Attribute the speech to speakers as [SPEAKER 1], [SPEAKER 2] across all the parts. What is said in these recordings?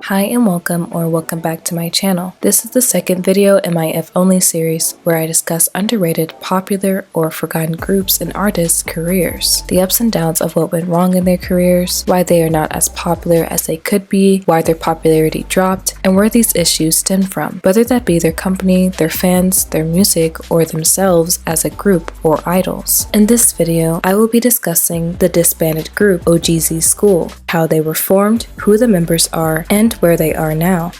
[SPEAKER 1] Hi and welcome back to my channel. This is the second video in my If Only series where I discuss underrated, popular, or forgotten groups and artists' careers. The ups and downs of what went wrong in their careers, why they are not as popular as they could be, why their popularity dropped, and where these issues stem from, whether that be their company, their fans, their music, or themselves as a group or idols. In this video, I will be discussing the disbanded group OGZSCHOOL, how they were formed, who the members are, and where they are now.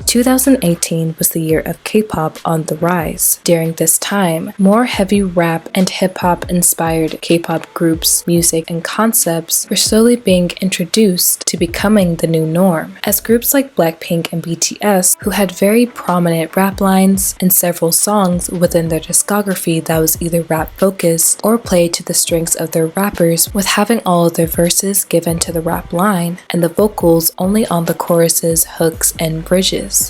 [SPEAKER 1] 2018 was the year of K-pop on the rise. During this time, more heavy rap and hip-hop inspired K-pop groups, music, and concepts were slowly being introduced to becoming the new norm, as groups like Blackpink and BTS, who had very prominent rap lines and several songs within their discography that was either rap-focused or played to the strengths of their rappers, with having all of their verses given to the rap line and the vocals only on the choruses, hooks, and bridges.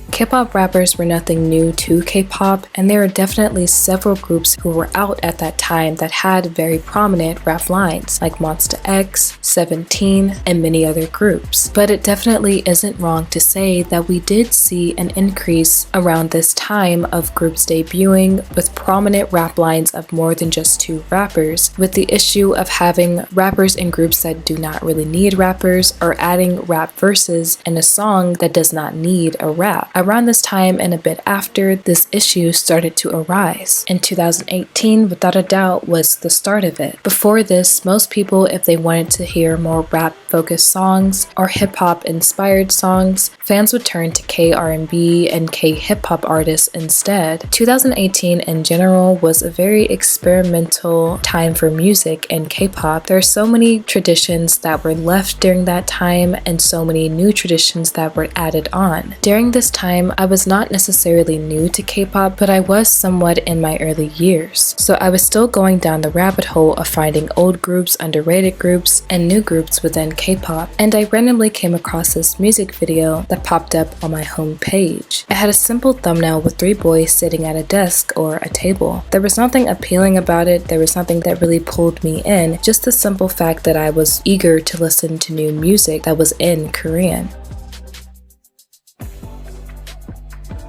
[SPEAKER 1] K-pop rappers were nothing new to K-pop, and there are definitely several groups who were out at that time that had very prominent rap lines, like Monsta X, 17, and many other groups. But it definitely isn't wrong to say that we did see an increase around this time of groups debuting with prominent rap lines of more than just two rappers, with the issue of having rappers in groups that do not really need rappers, or adding rap verses in a song that does not need a rap. Around this time and a bit after, this issue started to arise. In 2018, without a doubt, was the start of it. Before this, most people, if they wanted to hear more rap-focused songs or hip-hop inspired songs, fans would turn to K-R&B and K-hip-hop artists instead. 2018 in general was a very experimental time for music and K-pop. There are so many traditions that were left during that time and so many new traditions that were added on. During this time, I was not necessarily new to K-pop, but I was somewhat in my early years. So I was still going down the rabbit hole of finding old groups, underrated groups, and new groups within K-pop. And I randomly came across this music video that popped up on my home page. It had a simple thumbnail with three boys sitting at a desk or a table. There was nothing appealing about it. There was nothing that really pulled me in, just the simple fact that I was eager to listen to new music that was in Korean.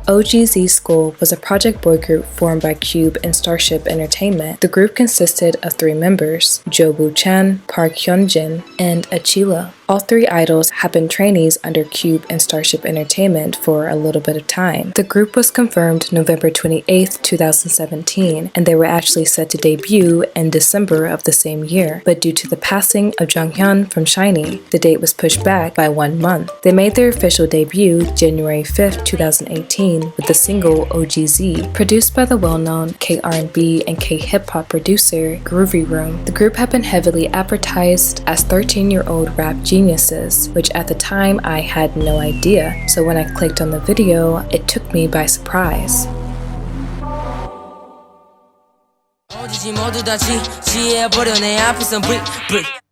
[SPEAKER 1] OGZSCHOOL was a project boy group formed by Cube and Starship Entertainment. The group consisted of three members, Jo Woo-chan, Park Hyunjin, and Achila. All three idols have been trainees under Cube and Starship Entertainment for a little bit of time. The group was confirmed November 28, 2017, and they were actually set to debut in December of the same year, but due to the passing of Jonghyun from SHINee, the date was pushed back by 1 month. They made their official debut January 5, 2018 with the single OGZ, produced by the well-known K-R&B and K-hip-hop producer Groovy Room. The group had been heavily advertised as 13-year-old rap geniuses, which at the time I had no idea, so when I clicked on the video, it took me by surprise.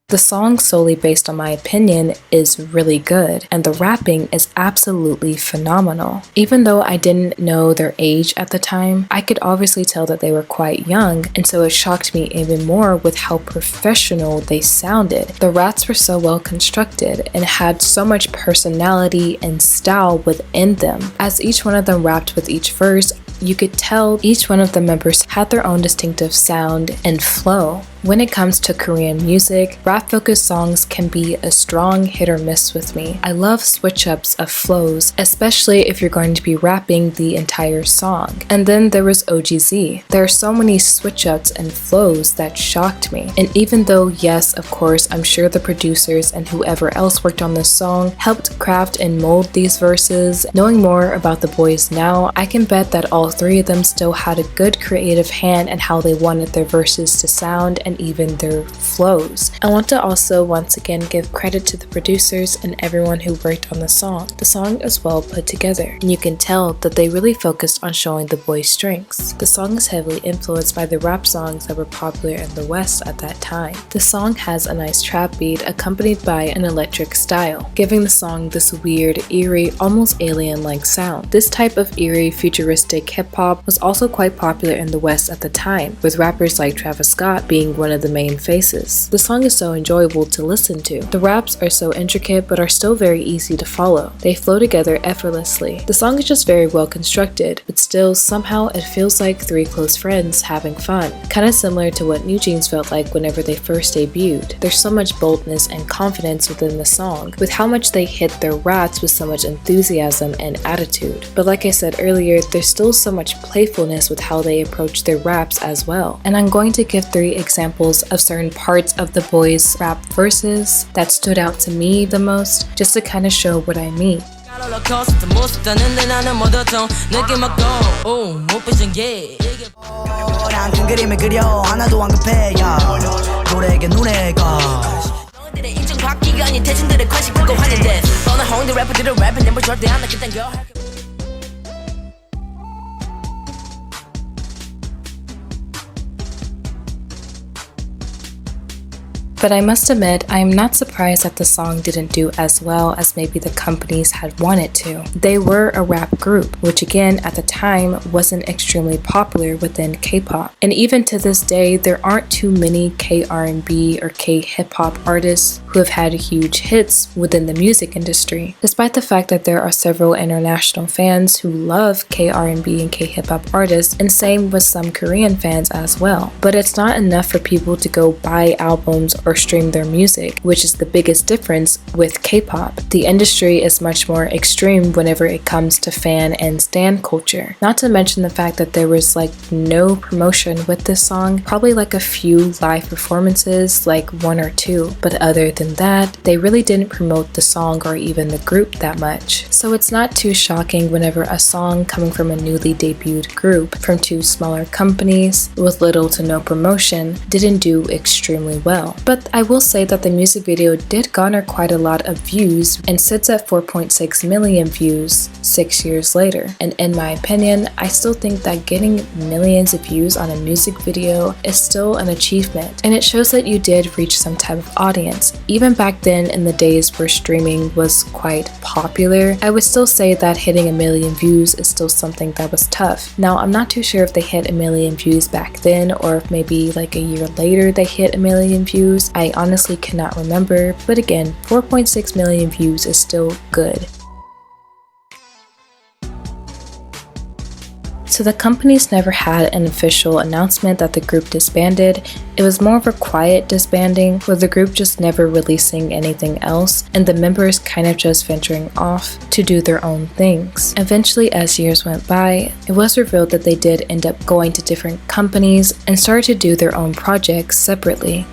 [SPEAKER 1] The song, solely based on my opinion, is really good, and the rapping is absolutely phenomenal. Even though I didn't know their age at the time, I could obviously tell that they were quite young, and so it shocked me even more with how professional they sounded. The raps were so well constructed and had so much personality and style within them. As each one of them rapped with each verse, you could tell each one of the members had their own distinctive sound and flow. When it comes to Korean music, rap-focused songs can be a strong hit or miss with me. I love switch-ups of flows, especially if you're going to be rapping the entire song. And then there was OGZ. There are so many switch-ups and flows that shocked me. And even though, yes, of course, I'm sure the producers and whoever else worked on this song helped craft and mold these verses, knowing more about the boys now, I can bet that all three of them still had a good creative hand in how they wanted their verses to sound and and even their flows. I want to also once again give credit to the producers and everyone who worked on the song. The song is well put together, and you can tell that they really focused on showing the boys' strengths. The song is heavily influenced by the rap songs that were popular in the West at that time. The song has a nice trap beat accompanied by an electric style, giving the song this weird, eerie, almost alien-like sound. This type of eerie, futuristic hip-hop was also quite popular in the West at the time, with rappers like Travis Scott being one of the main faces. The song is so enjoyable to listen to. The raps are so intricate but are still very easy to follow. They flow together effortlessly. The song is just very well constructed, but still somehow it feels like three close friends having fun. Kinda similar to what New Jeans felt like whenever they first debuted. There's so much boldness and confidence within the song, with how much they hit their raps with so much enthusiasm and attitude. But like I said earlier, there's still so much playfulness with how they approach their raps as well. And I'm going to give 3 examples of certain parts of the boys' rap verses that stood out to me the most, just to kind of show what I mean. But I must admit, I am not surprised that the song didn't do as well as maybe the companies had wanted to. They were a rap group, which again at the time wasn't extremely popular within K-pop. And even to this day, there aren't too many K-R&B or K-hip-hop artists who have had huge hits within the music industry, despite the fact that there are several international fans who love K-R&B and K-hip-hop artists, and same with some Korean fans as well. But it's not enough for people to go buy albums or stream their music, which is the biggest difference with K-pop. The industry is much more extreme whenever it comes to fan and stan culture. Not to mention the fact that there was like no promotion with this song, probably like a few live performances, like 1 or 2, but other than that, they really didn't promote the song or even the group that much. So it's not too shocking whenever a song coming from a newly debuted group from 2 smaller companies with little to no promotion didn't do extremely well. But I will say that the music video did garner quite a lot of views and sits at 4.6 million views 6 years later. And in my opinion, I still think that getting millions of views on a music video is still an achievement. And it shows that you did reach some type of audience. Even back then in the days where streaming was quite popular, I would still say that hitting a million views is still something that was tough. Now, I'm not too sure if they hit a million views back then or if maybe like a year later they hit a million views. I honestly cannot remember, but again, 4.6 million views is still good. So the companies never had an official announcement that the group disbanded. It was more of a quiet disbanding, with the group just never releasing anything else and the members kind of just venturing off to do their own things. Eventually, as years went by, it was revealed that they did end up going to different companies and started to do their own projects separately.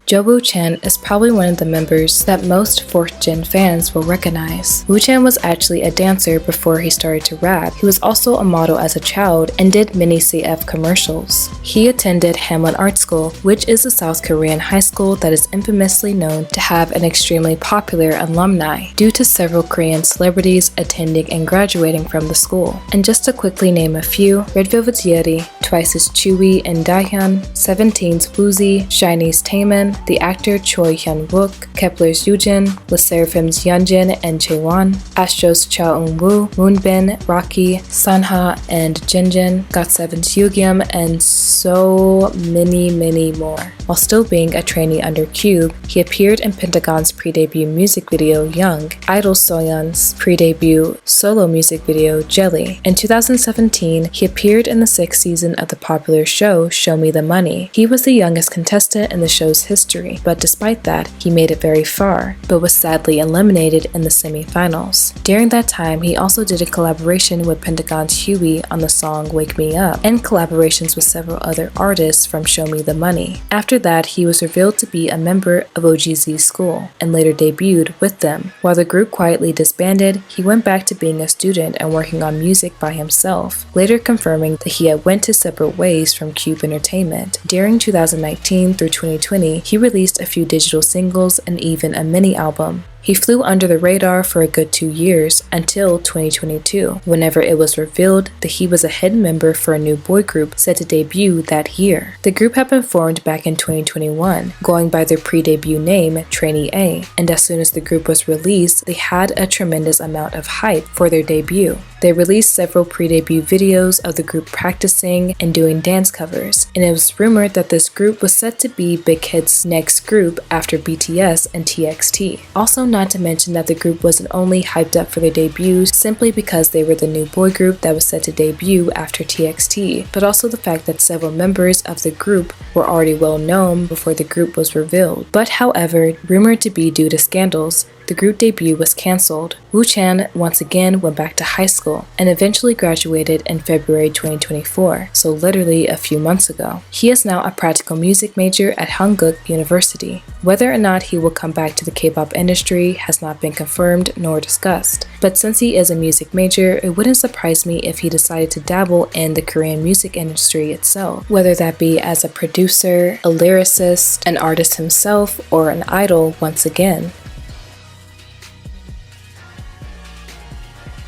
[SPEAKER 1] Jo Woo-chan is probably one of the members that most 4th Gen fans will recognize. Woo-chan was actually a dancer before he started to rap. He was also a model as a child and did many CF commercials. He attended Hamlin Art School, which is a South Korean high school that is infamously known to have an extremely popular alumni due to several Korean celebrities attending and graduating from the school. And just to quickly name a few, Red Velvet's Yeri, Twice's Chewy and Dahyun, 17's Woozy, SHINee's Taemin, the actor Choi Hyun-wook, Kepler's Yoojin, LE SSERAFIM's Yeonjin and Jaewon, Astro's Cha Eun-woo, Moonbin, Rocky, Sanha and Jinjin, GOT7's Yugyeom, and so many more. While still being a trainee under Cube, he appeared in Pentagon's pre-debut music video Young, Idol Soyeon's pre-debut solo music video Jelly. In 2017, he appeared in the 6th season of the popular show Show Me the Money. He was the youngest contestant in the show's history, but despite that, he made it very far, but was sadly eliminated in the semi-finals. During that time, he also did a collaboration with Pentagon's Huey on the song Wake Me Up, and collaborations with several other artists from Show Me the Money. After that, he was revealed to be a member of OGZSCHOOL, and later debuted with them. While the group quietly disbanded, he went back to being a student and working on music by himself, later confirming that he had went to separate ways from Cube Entertainment. During 2019 through 2020, he released a few digital singles and even a mini album. He flew under the radar for a good 2 years until 2022, whenever it was revealed that he was a hidden member for a new boy group set to debut that year. The group had been formed back in 2021, going by their pre-debut name, Trainee A, and as soon as the group was released, they had a tremendous amount of hype for their debut. They released several pre-debut videos of the group practicing and doing dance covers, and it was rumored that this group was set to be Big Hit's next group after BTS and TXT. Also, not to mention that the group wasn't only hyped up for their debuts simply because they were the new boy group that was set to debut after TXT, but also the fact that several members of the group were already well known before the group was revealed. But however, rumored to be due to scandals, the group debut was cancelled. Wu Chan once again went back to high school and eventually graduated in February 2024, so literally a few months ago. He is now a practical music major at Hanguk University. Whether or not he will come back to the K-pop industry has not been confirmed nor discussed, but since he is a music major, it wouldn't surprise me if he decided to dabble in the Korean music industry itself, whether that be as a producer, a lyricist, an artist himself, or an idol once again.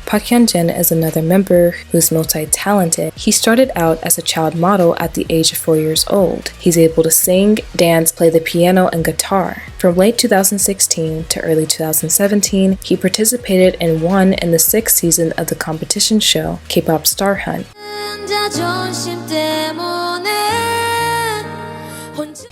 [SPEAKER 1] Park Hyun-jin is another member who's multi-talented. He started out as a child model at the age of 4 years old. He's able to sing, dance, play the piano, and guitar. From late 2016 to early 2017, he participated and won in the 6th season of the competition show K-pop Star Hunt,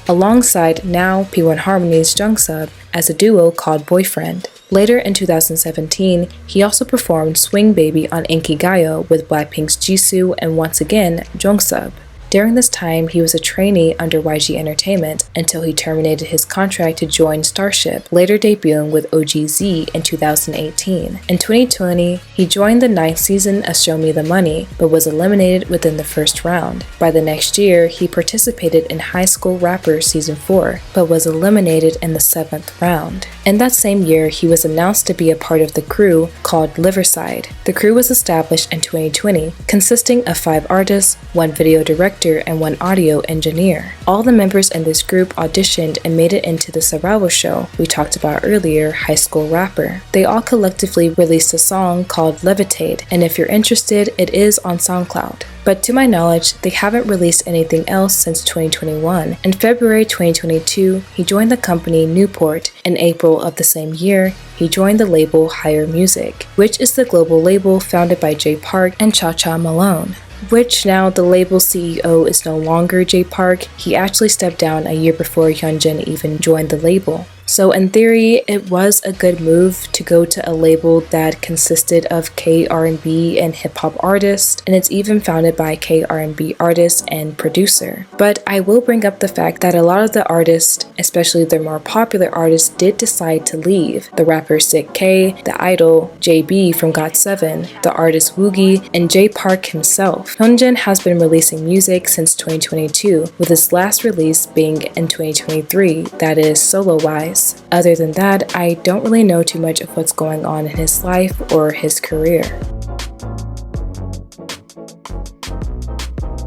[SPEAKER 1] alongside now P1 Harmony's Jungsub as a duo called Boyfriend. Later in 2017, he also performed Swing Baby on Inkigayo with Blackpink's Jisoo and once again Jungsub. During this time, he was a trainee under YG Entertainment until he terminated his contract to join Starship, later debuting with OGZ in 2018. In 2020, he joined the 9th season of Show Me the Money, but was eliminated within the first round. By the next year, he participated in High School Rapper Season 4, but was eliminated in the 7th round. In that same year, he was announced to be a part of the crew called Liverside. The crew was established in 2020, consisting of 5 artists, 1 video director, and 1 audio engineer. All the members in this group auditioned and made it into the survival show we talked about earlier, High School Rapper. They all collectively released a song called Levitate, and if you're interested, it is on SoundCloud. But to my knowledge, they haven't released anything else since 2021. In February 2022, he joined the company Newport. In April of the same year, he joined the label Higher Music, which is the global label founded by Jay Park and Cha Cha Malone. Which now the label's CEO is no longer Jay Park. He actually stepped down a year before Hyunjin even joined the label. So in theory, it was a good move to go to a label that consisted of K-R&B and hip-hop artists, and it's even founded by K-R&B artist and producer. But I will bring up the fact that a lot of the artists, especially the more popular artists, did decide to leave. The rapper Sick K, the idol JB from GOT7, the artist Woogie, and Jay Park himself. Hyunjin has been releasing music since 2022, with his last release being in 2023, that is solo-wise. Other than that, I don't really know too much of what's going on in his life or his career.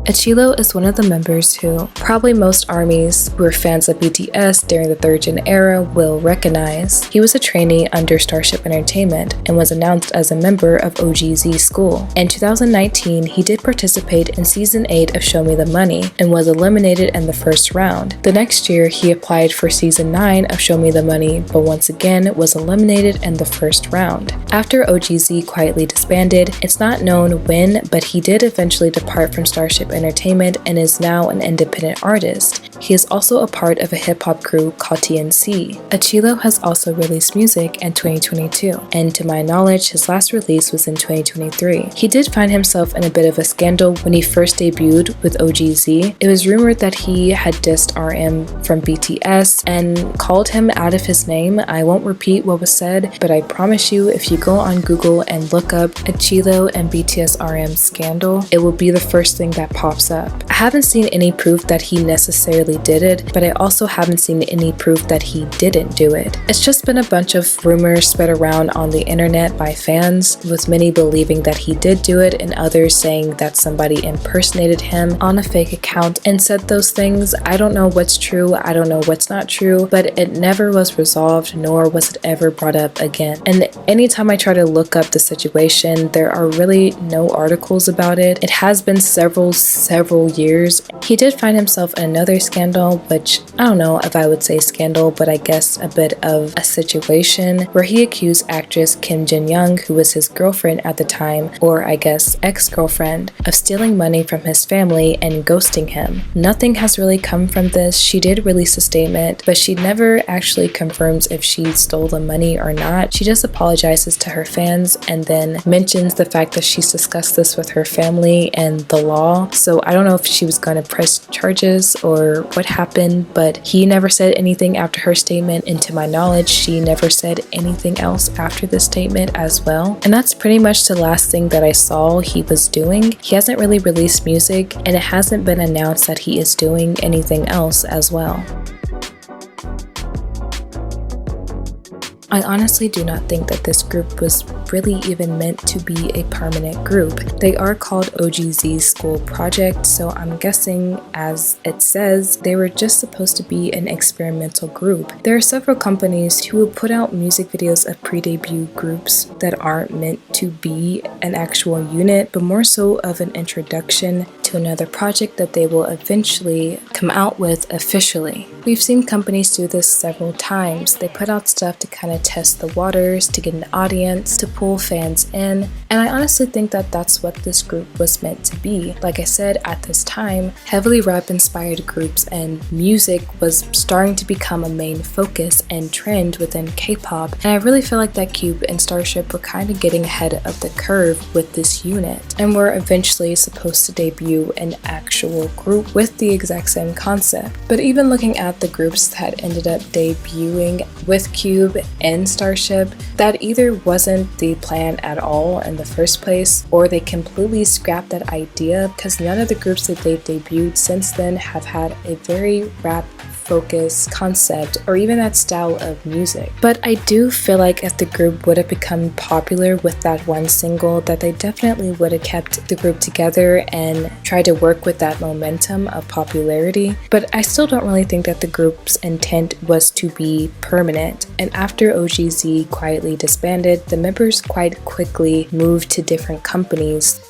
[SPEAKER 1] Achilo is one of the members who probably most ARMYs who are fans of BTS during the 3rd Gen era will recognize. He was a trainee under Starship Entertainment and was announced as a member of OGZSCHOOL. In 2019, he did participate in Season 8 of Show Me the Money and was eliminated in the first round. The next year, he applied for Season 9 of Show Me the Money, but once again was eliminated in the first round. After OGZ quietly disbanded, it's not known when, but he did eventually depart from Starship Entertainment and is now an independent artist. He is also a part of a hip-hop crew called TNC. OGZSCHOOL has also released music in 2022, and to my knowledge, his last release was in 2023. He did find himself in a bit of a scandal when he first debuted with OGZ. It was rumored that he had dissed RM from BTS and called him out of his name. I won't repeat what was said, but I promise you, if you go on Google and look up OGZSCHOOL and BTS RM scandal, it will be the first thing that pops up. I haven't seen any proof that he necessarily did it, but I also haven't seen any proof that he didn't do it. It's just been a bunch of rumors spread around on the internet by fans, with many believing that he did do it and others saying that somebody impersonated him on a fake account and said those things. I don't know what's true, I don't know what's not true, but it never was resolved, nor was it ever brought up again. And anytime I try to look up the situation, there are really no articles about it. It has been several years. He did find himself in another scandal, which I don't know if I would say scandal, but I guess a bit of a situation where he accused actress Kim Jin-young, who was his girlfriend at the time, or I guess ex-girlfriend, of stealing money from his family and ghosting him. Nothing has really come from this. She did release a statement, but she never actually confirms if she stole the money or not. She just apologizes to her fans and then mentions the fact that she's discussed this with her family and the law. So I don't know if she was going to press charges or what happened, but he never said anything after her statement, and to my knowledge, she never said anything else after the statement as well. And that's pretty much the last thing that I saw he was doing. He hasn't really released music, and it hasn't been announced that he is doing anything else as well. I honestly do not think that this group was really even meant to be a permanent group. They are called OGZSCHOOL Project, so I'm guessing, as it says, they were just supposed to be an experimental group. There are several companies who will put out music videos of pre-debut groups that aren't meant to be an actual unit, but more so of an introduction to another project that they will eventually come out with officially. We've seen companies do this several times. They put out stuff to kind of test the waters, to get an audience, to pull fans in, and I honestly think that that's what this group was meant to be. Like I said, at this time, heavily rap-inspired groups and music was starting to become a main focus and trend within K-pop, and I really feel like that Cube and Starship were kind of getting ahead of the curve with this unit, and were eventually supposed to debut an actual group with the exact same concept. But even looking at the groups that ended up debuting with Cube and Starship, that either wasn't the plan at all in the first place, or they completely scrapped that idea, because none of the groups that they've debuted since then have had a very rap focus concept or even that style of music. But I do feel like if the group would have become popular with that one single, that they definitely would have kept the group together and tried to work with that momentum of popularity. But I still don't really think that the group's intent was to be permanent. And after OGZ quietly disbanded, the members quite quickly moved to different companies.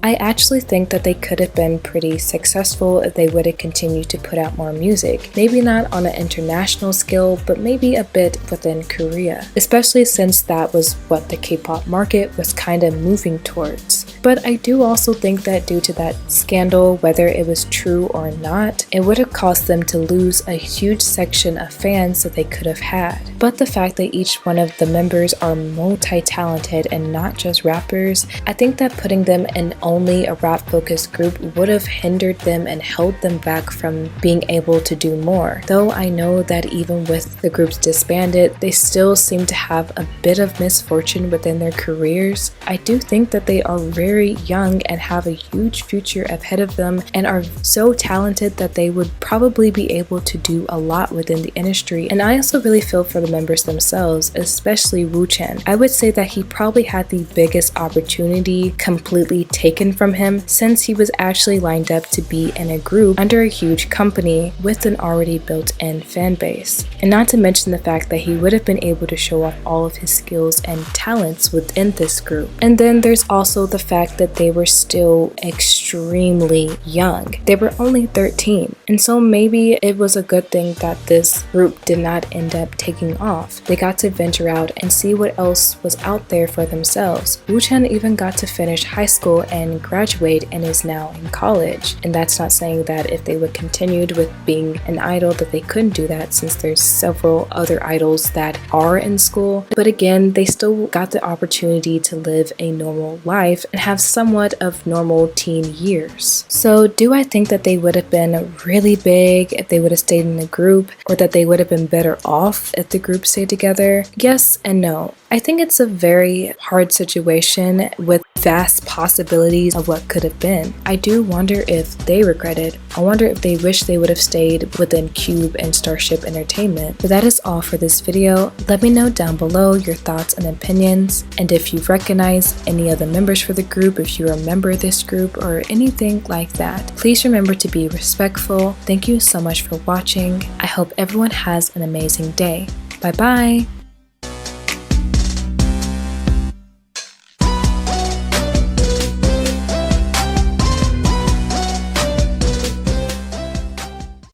[SPEAKER 1] I actually think that they could have been pretty successful if they would have continued to put out more music. Maybe not on an international scale, but maybe a bit within Korea, especially since that was what the K-pop market was kind of moving towards. But I do also think that due to that scandal, whether it was true or not, it would have caused them to lose a huge section of fans that they could have had. But the fact that each one of the members are multi-talented and not just rappers, I think that putting them in only a rap-focused group would have hindered them and held them back from being able to do more. Though I know that even with the groups disbanded, they still seem to have a bit of misfortune within their careers. I do think that they are very young and have a huge future ahead of them and are so talented that they would probably be able to do a lot within the industry. And I also really feel for the members themselves, especially Woo Chen. I would say that he probably had the biggest opportunity completely taken taken from him, since he was actually lined up to be in a group under a huge company with an already built-in fan base. And not to mention the fact that he would have been able to show off all of his skills and talents within this group. And then there's also the fact that they were still extremely young. They were only 13. And so maybe it was a good thing that this group did not end up taking off. They got to venture out and see what else was out there for themselves. Woo-chan even got to finish high school and graduate and is now in college. And that's not saying that if they would continued with being an idol that they couldn't do that, since there's several other idols that are in school. But again, they still got the opportunity to live a normal life and have somewhat of normal teen years. So do I think that they would have been really big if they would have stayed in the group, or that they would have been better off if the group stayed together? Yes and no. I think it's a very hard situation with vast possibilities of what could have been. I do wonder if they regret it. I wonder if they wish they would have stayed within Cube and Starship Entertainment. But that is all for this video. Let me know down below your thoughts and opinions, and if you recognize any other members for the group, if you're a member of this group, or anything like that. Please remember to be respectful. Thank you so much for watching. I hope everyone has an amazing day. Bye bye!